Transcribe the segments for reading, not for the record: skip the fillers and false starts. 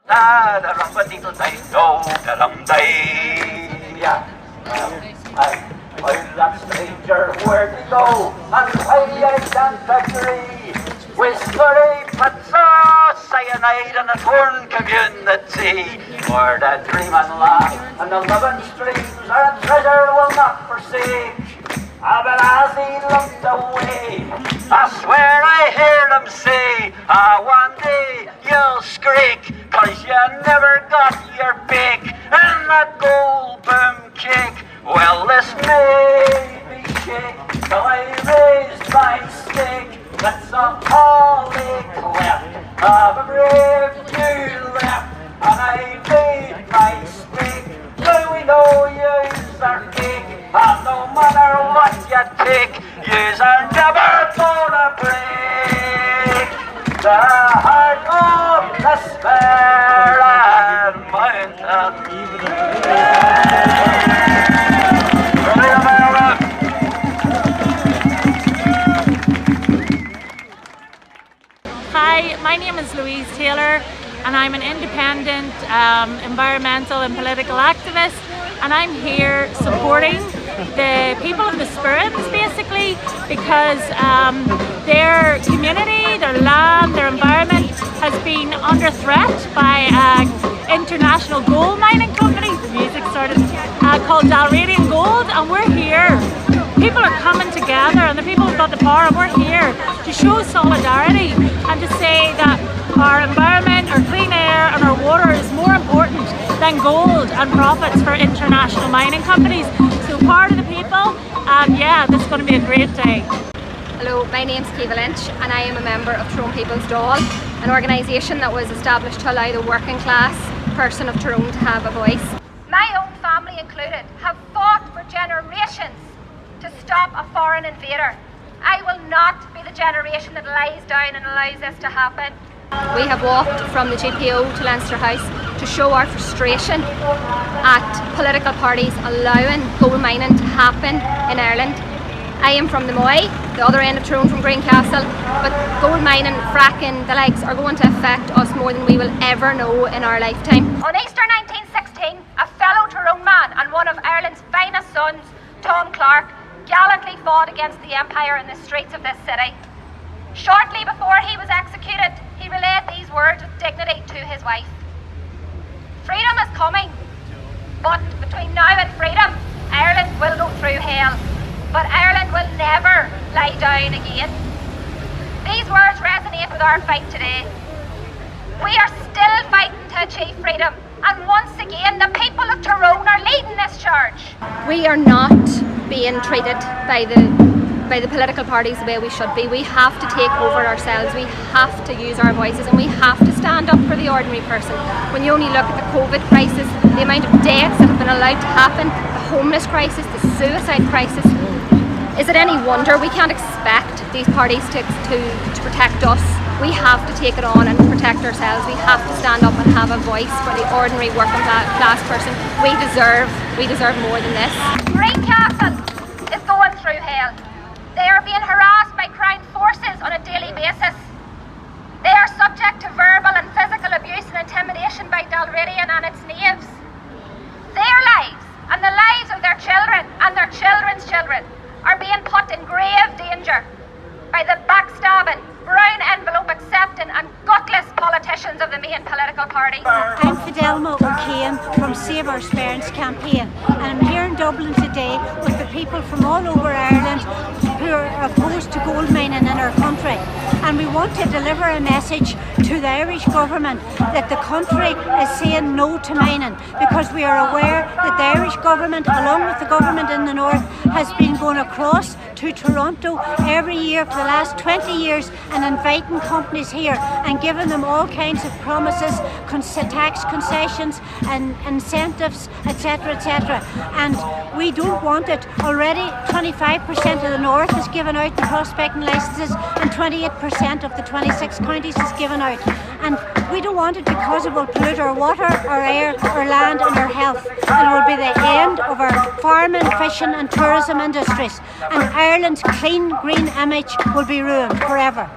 I'm that stranger, where to go, and why I can't agree. Whispering pathos, cyanide and a torn community, where the dream and laugh and the loving streams are a treasure will not forsake. But as he looked away, I swear I heard him say, one day you'll skreek, 'cause you never got your pick in that gold boom kick. Well, this may be shake till I raise my stick. That's all they left of a brave new left, and I made my stick. Now we know yous are fake, and no matter what you take, yous are never gonna break the heart of despair and mountain. Hi, my name is Louise Taylor and I'm an independent environmental and political activist, and I'm here supporting the people of the Spirits basically because their community, their land, their environment has been under threat by an international gold mining company, the music started, called Dalradian Gold, and we're here. People are coming together and the people who've got the power, and we're here to show solidarity and to say that our environment, our clean air and our water is more important than gold and profits for international mining companies. So part of the people, and yeah, this is going to be a great day. Hello, my name's Kiva Lynch and I am a member of Tyrone People's Dáil, an organisation that was established to allow the working class person of Tyrone to have a voice. My own family included have fought for generations to stop a foreign invader. I will not be the generation that lies down and allows this to happen. We have walked from the GPO to Leinster House to show our frustration at political parties allowing gold mining to happen in Ireland. I am from the Moy, the other end of Tyrone from Greencastle, but gold mining, fracking, the likes are going to affect us more than we will ever know in our lifetime. On Easter 1916, a fellow Tyrone man and one of Ireland's finest sons, Tom Clark, gallantly fought against the Empire in the streets of this city. Shortly before he was executed, he relayed these words with dignity to his wife. Freedom is coming, but between now and freedom, Ireland will go through hell, but Ireland will never lie down again. These words resonate with our fight today. We are still fighting to achieve freedom, and once again, the people of Tyrone are leading this charge. We are not being treated by the political parties the way we should be. We have to take over ourselves, we have to use our voices, and we have to stand up for the ordinary person. When you only look at the COVID crisis, the amount of deaths that have been allowed to happen, the homeless crisis, the suicide crisis, is it any wonder we can't expect these parties to protect us? We have to take it on and protect ourselves. We have to stand up and have a voice for the ordinary working class person. We deserve more than this. Greencastle is going through hell. They are being harassed by crown forces on a daily basis. They are subject to verbal and physical abuse and intimidation by Dalradian and its knaves. Their lives and the lives of their children and their children's children are being put in grave danger by the backstabbing, brown envelope accepting and gutless politicians of the main political party. I'm Fidelma O'Kane from Save Our Sperrins campaign, and I'm here in Dublin today with the people from all over Ireland who are opposed to gold mining in our country. And we want to deliver a message to the Irish government that the country is saying no to mining, because we are aware that the Irish government, along with the government in the north, has been going across to Toronto every year for the last 20 years and inviting companies here and giving them all kinds of promises, tax concessions and incentives, etc, etc. And we don't want it. Already 25% of the north is given out the prospecting licences, and 28% of the 26 counties is given out. And we don't want it because it will pollute our water, our air, our land and our health. And it will be the end of our farming, fishing and tourism industries. And Ireland's clean green image will be ruined forever.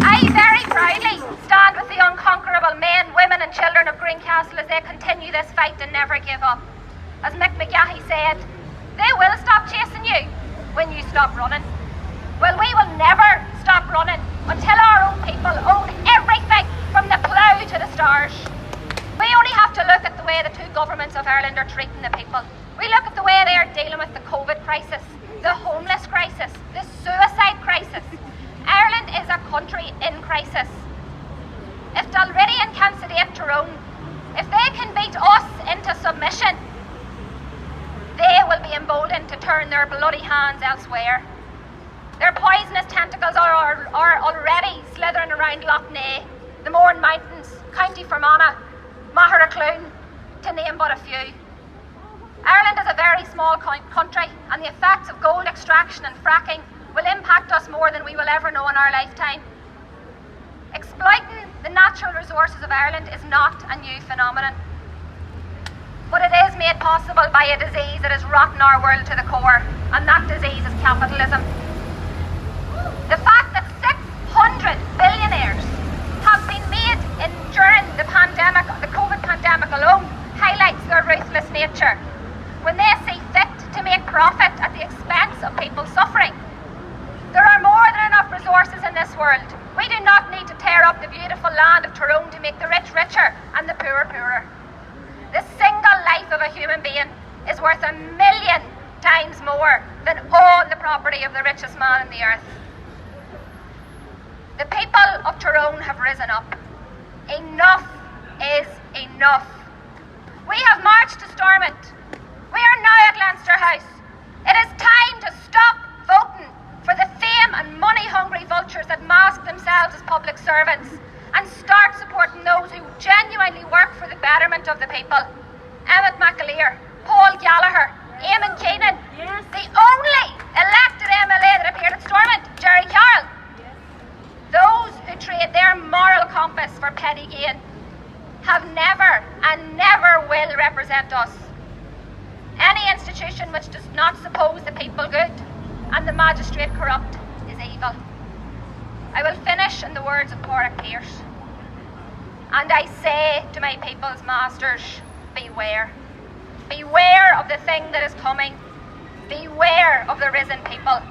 I very proudly stand with the unconquerable men, women and children of Ireland Castle as they continue this fight and never give up. As Mick McGahey said, they will stop chasing you when you stop running. Well, we will never stop running until our own people own everything from the plough to the stars. We only have to look at the way the two governments of Ireland are treating the people. We look at the way they are dealing with the COVID crisis, the homeless crisis, the suicide crisis. Ireland is a country in crisis. If Dalridian can sedate Tyrone, if they can beat us into submission, they will be emboldened to turn their bloody hands elsewhere. Their poisonous tentacles are already slithering around Lough Neagh, the Mourne Mountains, County Fermanagh, Mahara-Clune, to name but a few. Ireland is a very small country, and the effects of gold extraction and fracking will impact us more than we will ever know in our lifetime. Exploiting the natural resources of Ireland is not a new phenomenon, but it is made possible by a disease that has rotten our world to the core, and that disease is capitalism. The fact that 600 billionaires have been made during the pandemic, the COVID pandemic alone, highlights their ruthless nature. When they see fit to make profit at the expense of people suffering. There are more than enough resources in this world. We do not need to tear up the beautiful land of Tyrone to make the rich richer and the poor poorer. The single life of a human being is worth 1,000,000 times more than all the property of the richest man on the earth. The people of Tyrone have risen up. Enough is enough. We have marched to Stormont. We are now at Leinster House. It is time to stop voting for the fame and money-hungry vultures that mask themselves as public servants and start supporting those who genuinely work for the betterment of the people. Emmett McAleer, Paul Gallagher, Eamon Keenan, the only elected MLA that appeared at Stormont, Jerry Carroll. Those who trade their moral compass for petty gain have never and never will represent us. Any institution which does not suppose the people good and the magistrate corrupt is evil. I will finish in the words of Pádraig Pearse. And I say to my people's masters, beware. Beware of the thing that is coming. Beware of the risen people,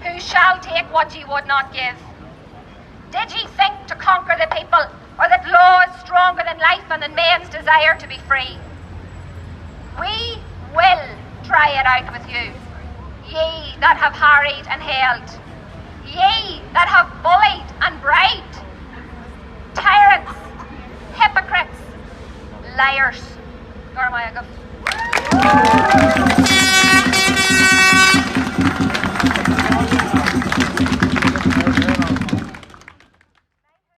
who shall take what ye would not give. Did ye think to conquer the people, or that law is stronger than life and than men's desire to be free? We will try it out with you, ye that have harried and held, ye that have bullied and bribed, tyrants, hypocrites, liars. Gormayagof.